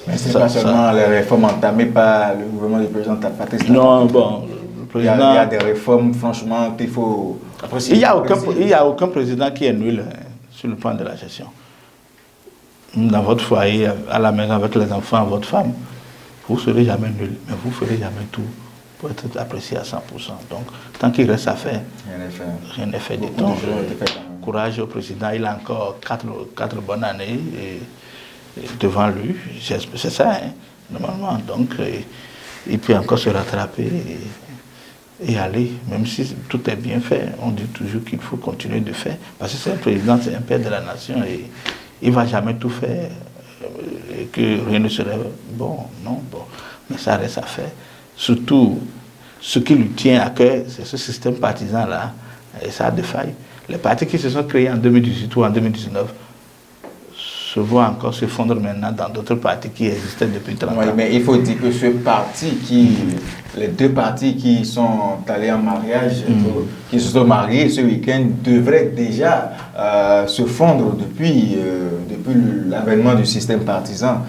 Mais ce n'est pas seulement les réformes entamées par le gouvernement du président Patrice. Non, bon, le président... Il y a des réformes, franchement, qu'il faut apprécier. Il n'y a aucun président qui est nul sur le plan de la gestion. Dans votre foyer, à la maison, avec les enfants, votre femme, vous ne serez jamais nul, mais vous ne ferez jamais tout pour être apprécié à 100%. Donc, tant qu'il reste à faire, rien n'est fait du tout. Courage au président, il a encore 4 bonnes années devant lui, c'est ça, hein, normalement. Donc, il peut encore se rattraper et aller, même si tout est bien fait. On dit toujours qu'il faut continuer de faire, parce que c'est un président, c'est un père de la nation, et il ne va jamais tout faire, et que rien ne serait bon, non, bon, mais ça reste à faire. Surtout, ce qui lui tient à cœur, c'est ce système partisan-là, et ça a des failles. Les partis qui se sont créés en 2018 ou en 2019 se voient encore se fondre maintenant dans d'autres partis qui existaient depuis 30 ans. Oui, mais il faut dire que ce parti les 2 partis qui sont allés en mariage, qui se sont mariés ce week-end, devraient déjà se fondre depuis l'avènement du système partisan.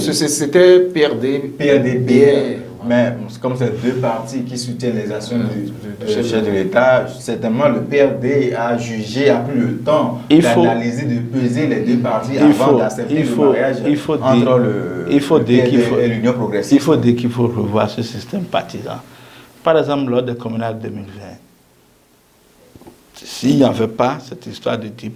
C'était PRD. Mais comme c'est 2 partis qui soutiennent les actions du chef de l'État, certainement le PRD a jugé, a pris le temps d'analyser, de peser les 2 partis avant d'accepter le mariage entre le PRD et l'Union progressiste. Il faut dire qu'il faut revoir ce système partisan. Par exemple, lors des communales 2020, s'il n'y avait pas cette histoire de 10%,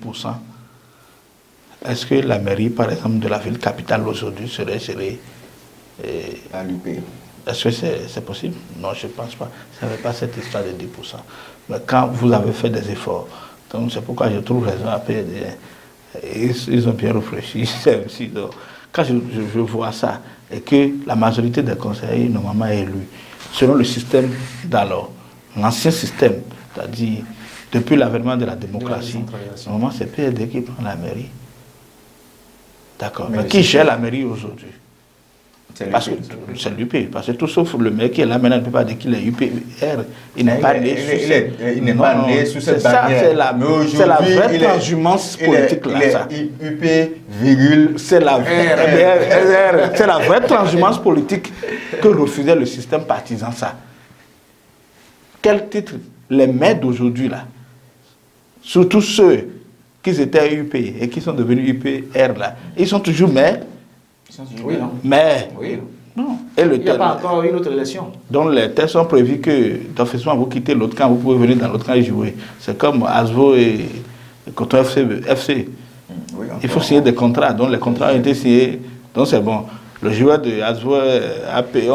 est-ce que la mairie, par exemple, de la ville capitale aujourd'hui serait gérée à l'UP? Est-ce que c'est possible? Non, je ne pense pas. Ça n'avait pas cette histoire de 10%. Mais quand vous avez fait des efforts, donc c'est pourquoi je trouve raison à PRD. Ils ont bien réfléchi. Donc, quand je vois ça, et que la majorité des conseillers, normalement, est élus, selon le système d'alors, l'ancien système, c'est-à-dire depuis l'avènement de la démocratie, normalement, c'est PRD qui prend la mairie. D'accord. Mais qui gère la mairie aujourd'hui? C'est l'UP. Parce que tout sauf le maire qui est là maintenant ne peut pas dire qu'il est UPR. Il n'est pas né sous cette bannière. C'est la vraie transhumance politique là. UP, virgule. C'est la vraie transhumance politique que refusait le système partisan, ça. Quel titre? Les maires d'aujourd'hui là, surtout ceux qui étaient UP et qui sont devenus UPR là, ils sont toujours maires. Oui, non. Mais, oui. Non. Et il n'y a pas encore une autre élection. Donc les tests sont prévus que, d'officiellement, vous quittez l'autre camp, vous pouvez venir dans l'autre camp et jouer. C'est comme Asvo et Coton FC. Oui, il faut signer des contrats. Donc les contrats ont été signés. Donc c'est bon. Le joueur de Asvo a payé,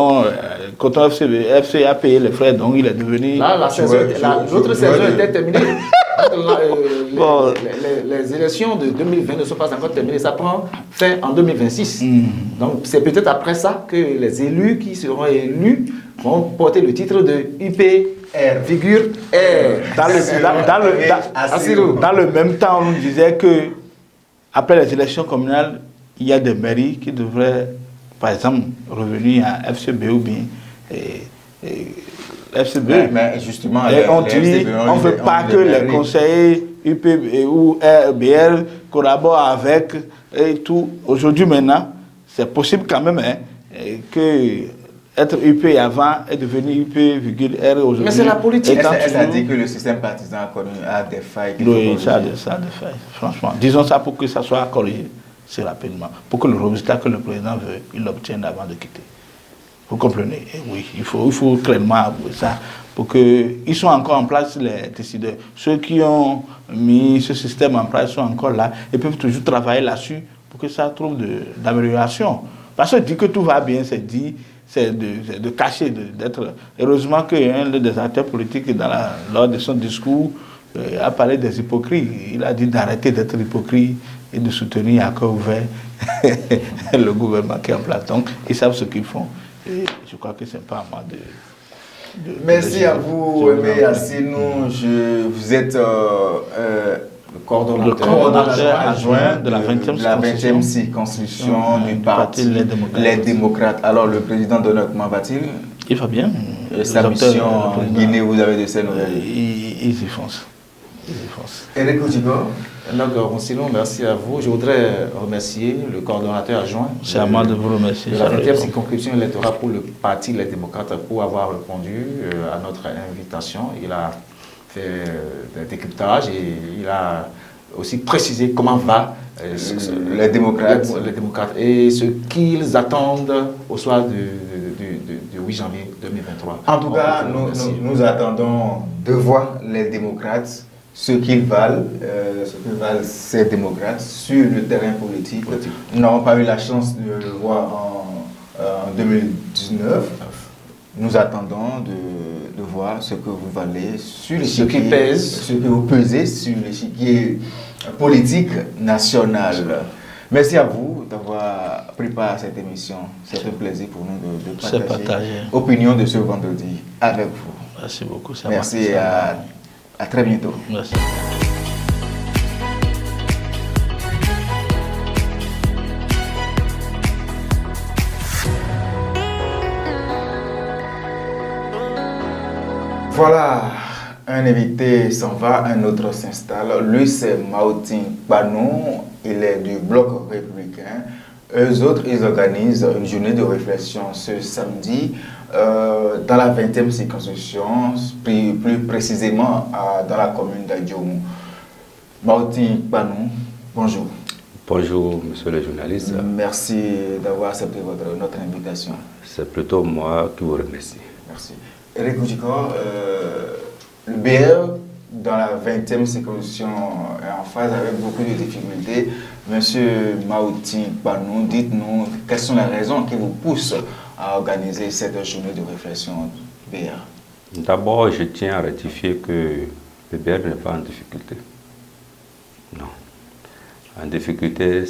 Coton FC a payé les frais, donc il est devenu. Là, l'autre saison était terminée. Les élections de 2020 ne sont pas encore terminées, ça prend fin en 2026. Donc c'est peut-être après ça que les élus qui seront élus vont porter le titre de UPR, figure R. Dans le même temps, on nous disait que après les élections communales, il y a des mairies qui devraient, par exemple, revenir à FCB ou bien FCB. Mais justement, on dit, on ne veut pas que les conseillers UP ou RBR collaborent avec et tout. Aujourd'hui, maintenant, c'est possible quand même que être UP avant est devenu UP, R aujourd'hui. Mais c'est la politique. Est-ce à dire que le système partisan a des failles? Oui, ça a des failles, franchement. Disons ça pour que ça soit corrigé, c'est rapidement. Pour que le résultat que le président veut, il l'obtienne avant de quitter. Vous comprenez? Et oui, il faut clairement avouer ça pour qu'ils soient encore en place, les décideurs. Ceux qui ont mis ce système en place sont encore là et peuvent toujours travailler là-dessus pour que ça trouve d'amélioration. Parce que dire que tout va bien, c'est de cacher, d'être... Heureusement qu'un des acteurs politiques, lors de son discours, a parlé des hypocrites. Il a dit d'arrêter d'être hypocrite et de soutenir à cœur ouvert le gouvernement qui est en place. Donc, ils savent ce qu'ils font. Et je crois que ce n'est pas à moi de merci à vous, Aimé Yassinou. Vous êtes le coordonnateur adjoint de la 20e circonscription du parti Les Démocrates. Alors, le président d'honneur, comment va-t-il? Il va bien. Sa mission en Guinée, vous avez de ces nouvelles? Ils y foncent. Éric Oudjigo. Donc, sinon, merci à vous. Je voudrais remercier le coordonnateur adjoint. C'est à moi de vous remercier. De la 20e circonscription électorale pour le parti Les Démocrates pour avoir répondu à notre invitation. Il a fait des décryptages et il a aussi précisé comment va les démocrates et ce qu'ils attendent au soir du 8 janvier 2023. En tout cas, nous attendons de voir les démocrates, ce qu'ils valent ces démocrates sur le terrain politique. Nous n'avons pas eu la chance de le voir en 2019. Nous attendons de voir ce que vous valez sur l'échiquier, ce que vous pesez sur l'échiquier politique national. Merci à vous d'avoir préparé cette émission. C'est un plaisir pour nous de partager l'opinion de ce vendredi avec vous. Merci beaucoup. Merci et à très bientôt. Merci. Voilà, un invité s'en va, un autre s'installe. Lui, c'est Maoutin Panou, il est du Bloc républicain. Eux autres, ils organisent une journée de réflexion ce samedi dans la 20e circonscription, plus précisément dans la commune d'Adjoumou. Maoutin Panou, bonjour. Bonjour, monsieur le journaliste. Merci d'avoir accepté notre invitation. C'est plutôt moi qui vous remercie. Merci. Éric Oudjigo, le BR dans la 20e circonscription est en phase avec beaucoup de difficultés. Monsieur Maoutin Panou, dites-nous quelles sont les raisons qui vous poussent à organiser cette journée de réflexion BR? D'abord, je tiens à rectifier que le BR n'est pas en difficulté. Non. En difficulté,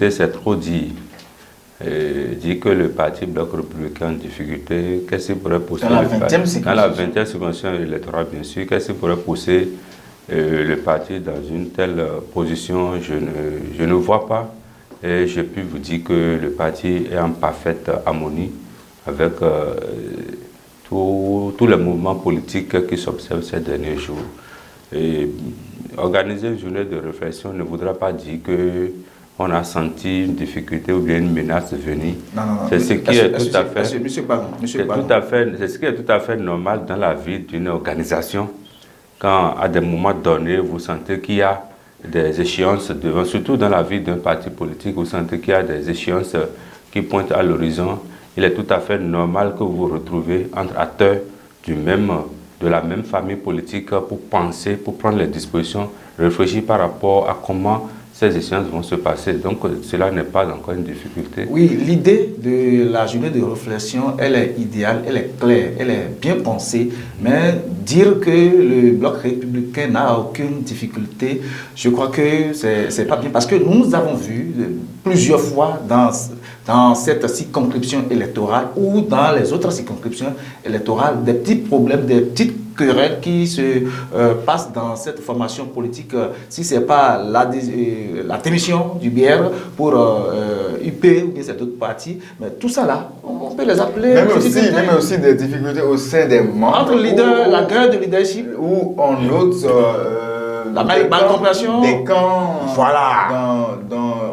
c'est trop dit. Dit que le parti Bloc républicain en difficulté, qu'est-ce qui pourrait pousser dans la 20e circonscription électorale, bien sûr, qu'est-ce qui pourrait pousser le parti dans une telle position? Je ne vois pas. Et je puis vous dire que le parti est en parfaite harmonie avec tous les mouvements politiques qui s'observent ces derniers jours. Et organiser une journée de réflexion ne voudra pas dire qu'on a senti une difficulté ou bien une menace venir. Non. C'est ce qui est tout à fait... C'est ce qui est tout à fait normal dans la vie d'une organisation. Quand à des moments donnés, vous sentez qu'il y a des échéances devant, surtout dans la vie d'un parti politique, vous sentez qu'il y a des échéances qui pointent à l'horizon. Il est tout à fait normal que vous vous retrouvez entre acteurs de la même famille politique pour penser, pour prendre les dispositions, réfléchir par rapport à comment ces échéances vont se passer. Donc cela n'est pas encore une difficulté. Oui, l'idée de la journée de réflexion, elle est idéale, elle est claire, elle est bien pensée, mais dire que le Bloc républicain n'a aucune difficulté, je crois que c'est pas bien, parce que nous avons vu plusieurs fois dans cette circonscription électorale ou dans les autres circonscriptions électorales des petits problèmes, des petites querelles qui se passent dans cette formation politique. Si ce n'est pas la démission du BR pour UP ou bien cet autre parti, mais tout ça là, on peut les appeler... Même aussi des difficultés au sein des membres. Entre leaders, la guerre de leadership. Ou on note la malcompréhension. Des camps. Voilà.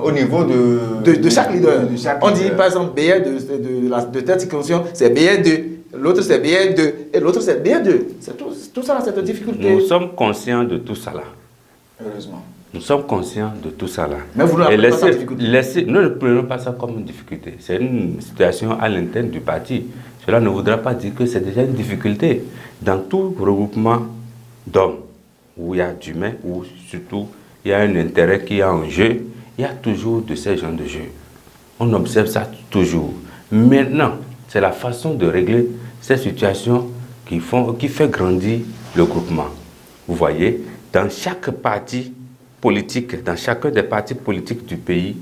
Au niveau de chaque leader. On dit leader. par exemple BR de telle circonscription, c'est BR2. L'autre c'est BR2 et l'autre c'est BR2. Tout ça, c'est une difficulté. Nous sommes conscients de tout ça là. Heureusement. Nous sommes conscients de tout ça là. Mais vous ne l'appelez pas ça une difficulté. Nous ne prenons pas ça comme une difficulté. C'est une situation à l'interne du parti. Cela ne voudra pas dire que c'est déjà une difficulté. Dans tout regroupement d'hommes, où il y a d'humains, où surtout il y a un intérêt qui est en jeu, il y a toujours de ces genres de jeux. On observe ça toujours. Maintenant, c'est la façon de régler ces situations qui fait grandir le groupement. Vous voyez, dans chaque parti politique, dans chacun des partis politiques du pays,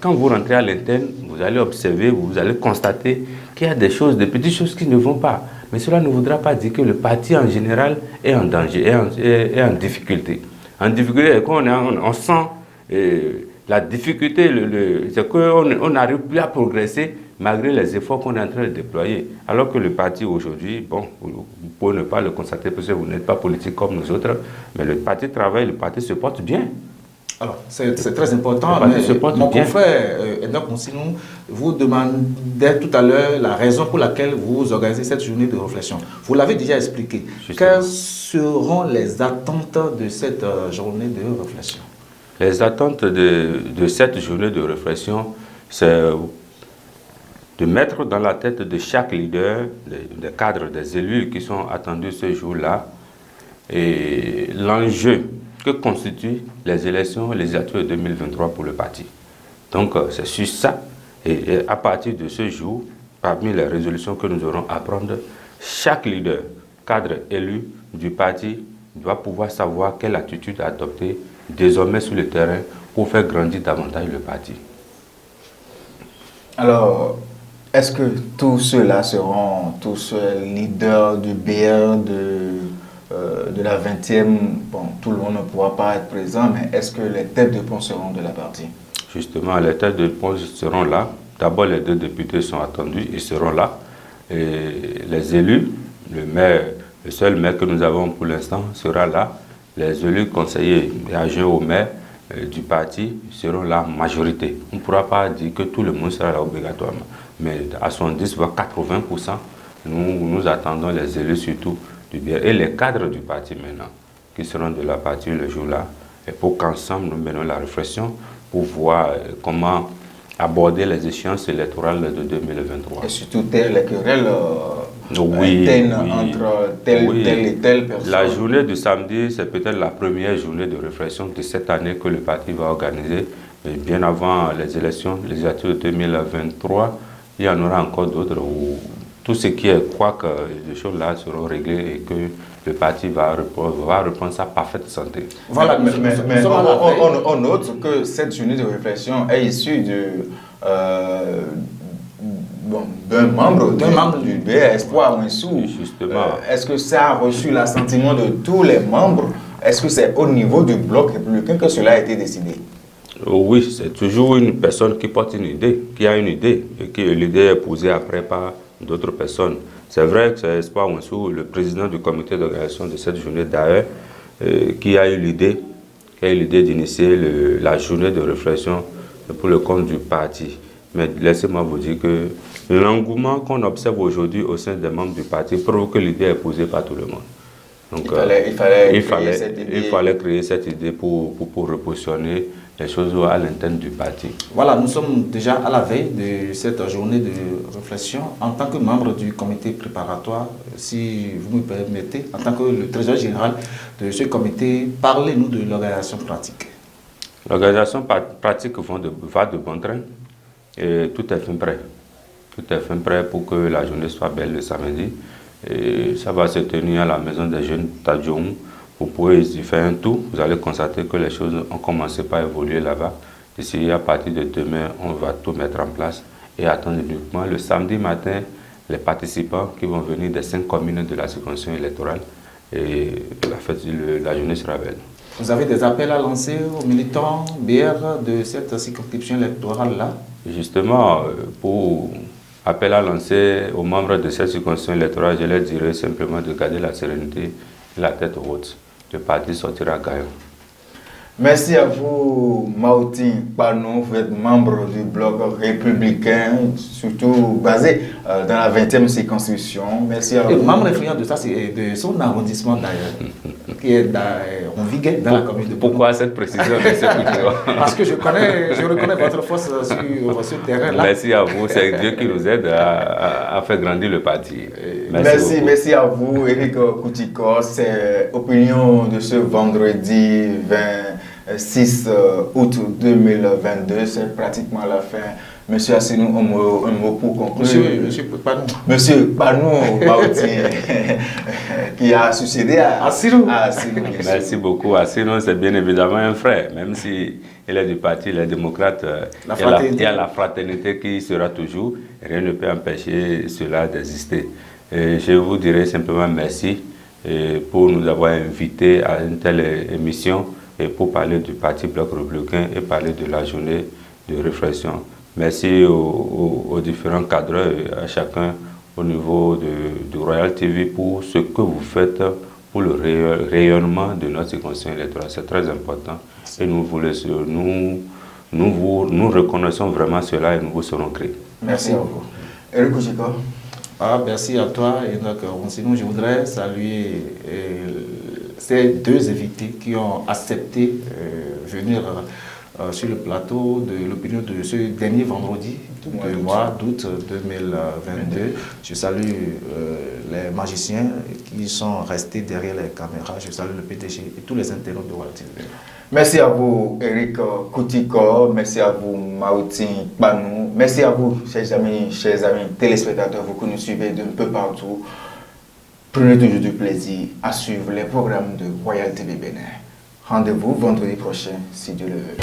quand vous rentrez à l'interne, vous allez observer, vous allez constater qu'il y a des petites choses qui ne vont pas. Mais cela ne voudra pas dire que le parti en général est en danger, est en difficulté. En difficulté, quand on sent la difficulté, c'est qu'on n'arrive plus à progresser malgré les efforts qu'on est en train de déployer. Alors que le parti aujourd'hui, bon, vous pouvez ne pas le constater parce que vous n'êtes pas politique comme nous autres, mais le parti travaille, le parti se porte bien. Alors, c'est très important, mais mon confrère Edna Consinou vous demandait tout à l'heure la raison pour laquelle vous organisez cette journée de réflexion. Vous l'avez déjà expliqué. Justement. Quelles seront les attentes de cette journée de réflexion? Les attentes de cette journée de réflexion, c'est de mettre dans la tête de chaque leader, des cadres, des élus qui sont attendus ce jour-là, et l'enjeu que constituent les élections législatives 2023 pour le parti. Donc c'est sur ça, et à partir de ce jour, parmi les résolutions que nous aurons à prendre, chaque leader, cadre élu du parti doit pouvoir savoir quelle attitude adopter désormais sur le terrain pour faire grandir davantage le parti. Alors, est-ce que tous ceux-là seront tous leaders du BR de la 20e? Bon, tout le monde ne pourra pas être présent, mais est-ce que les têtes de pont seront de la partie? Justement, les têtes de pont seront là. D'abord, les 2 députés sont attendus, ils seront là. Et les élus, le seul maire que nous avons pour l'instant sera là. Les élus conseillers et adjoints au maire du parti seront là en majorité. On ne pourra pas dire que tout le monde sera là obligatoirement. Mais à 70 voire 80%, nous attendons les élus surtout du BR et les cadres du parti maintenant, qui seront de la partie le jour-là, et pour qu'ensemble nous menons la réflexion pour voir comment aborder les échéances électorales de 2023. Et surtout les querelles entre telle et telle personne. La journée du samedi, c'est peut-être la première journée de réflexion de cette année que le parti va organiser. Mais bien avant les élections législatives de 2023, il y en aura encore d'autres où tout ce qui est quoi que les choses là seront réglées et que le parti va reprendre sa parfaite santé. Voilà, mais on note que cette journée de réflexion est issue d'un membre du BR Espoir Ouinssou. Est-ce que ça a reçu l'assentiment de tous les membres? Est-ce que c'est au niveau du bloc républicain que cela a été décidé? Oui, c'est toujours une personne qui porte une idée, qui a une idée, et que l'idée est posée après par d'autres personnes. C'est vrai que c'est Espoir Ouinssou, le président du comité d'organisation de cette journée d'ailleurs, qui a eu l'idée d'initier la journée de réflexion pour le compte du parti. Mais laissez-moi vous dire que l'engouement qu'on observe aujourd'hui au sein des membres du parti prouve que l'idée est posée par tout le monde. Donc, il fallait créer cette idée pour repositionner les choses à l'interne du parti. Voilà, nous sommes déjà à la veille de cette journée de réflexion. En tant que membre du comité préparatoire, si vous me permettez, en tant que le trésorier général de ce comité, parlez-nous de l'organisation pratique. L'organisation pratique va de bon train et tout est fin prêt. Tout est fin prêt pour que la journée soit belle le samedi. Et ça va se tenir à la maison des jeunes Tadjoum. Vous pouvez y faire un tour, vous allez constater que les choses ont commencé par évoluer là-bas. D'ici à partir de demain, on va tout mettre en place et attendre uniquement le samedi matin les participants qui vont venir des 5 communes de la circonscription électorale et la journée sera belle. Vous avez des appels à lancer aux militants BR de cette circonscription électorale-là? Justement, pour appel à lancer aux membres de cette circonscription électorale, je leur dirais simplement de garder la sérénité et la tête haute. Le parti sortira gagnant. Merci à vous, Mautin Panou. Vous êtes membre du bloc républicain, surtout basé dans la 20e circonscription. Merci à vous. Membre influent de ça, c'est de son arrondissement d'ailleurs, qui est en Viguet, dans la commune de Panou. Pourquoi cette précision, monsieur Couture? Parce que je reconnais votre force sur ce terrain-là. Merci à vous, c'est Dieu qui nous aide à faire grandir le parti. Merci à vous, Éric Koutikor. C'est Opinion de ce vendredi 26 août 2022, c'est pratiquement la fin. Monsieur Assinou, un mot pour conclure. Monsieur Panou Mautin, qui a succédé à Assinou. Merci beaucoup. Assinou, c'est bien évidemment un frère, même si il est du parti Les Démocrates. Il y a la fraternité qui sera toujours. Rien ne peut empêcher cela d'exister. Je vous dirai simplement merci pour nous avoir invités à une telle émission et pour parler du Parti Bloc Républicain et parler de la journée de réflexion. Merci aux différents cadres et à chacun au niveau du Royal TV pour ce que vous faites pour le rayonnement de notre circonscription électorale. C'est très important et nous reconnaissons vraiment cela et nous vous serons gré. Merci beaucoup. Éric Koutikor. Merci à toi. Et donc, sinon, je voudrais saluer ces deux invités qui ont accepté venir sur le plateau de l'opinion de ce dernier vendredi du mois d'août 2022. Je salue les magiciens qui sont restés derrière les caméras. Je salue le PDG et tous les internautes de Royal TV. Merci à vous, Éric Koutikor. Merci à vous, Mautin Panou. Merci à vous, chers amis téléspectateurs, vous qui nous suivez d'un peu partout. Prenez toujours du plaisir à suivre les programmes de Royal TV Bénin. Rendez-vous vendredi prochain, si Dieu le veut.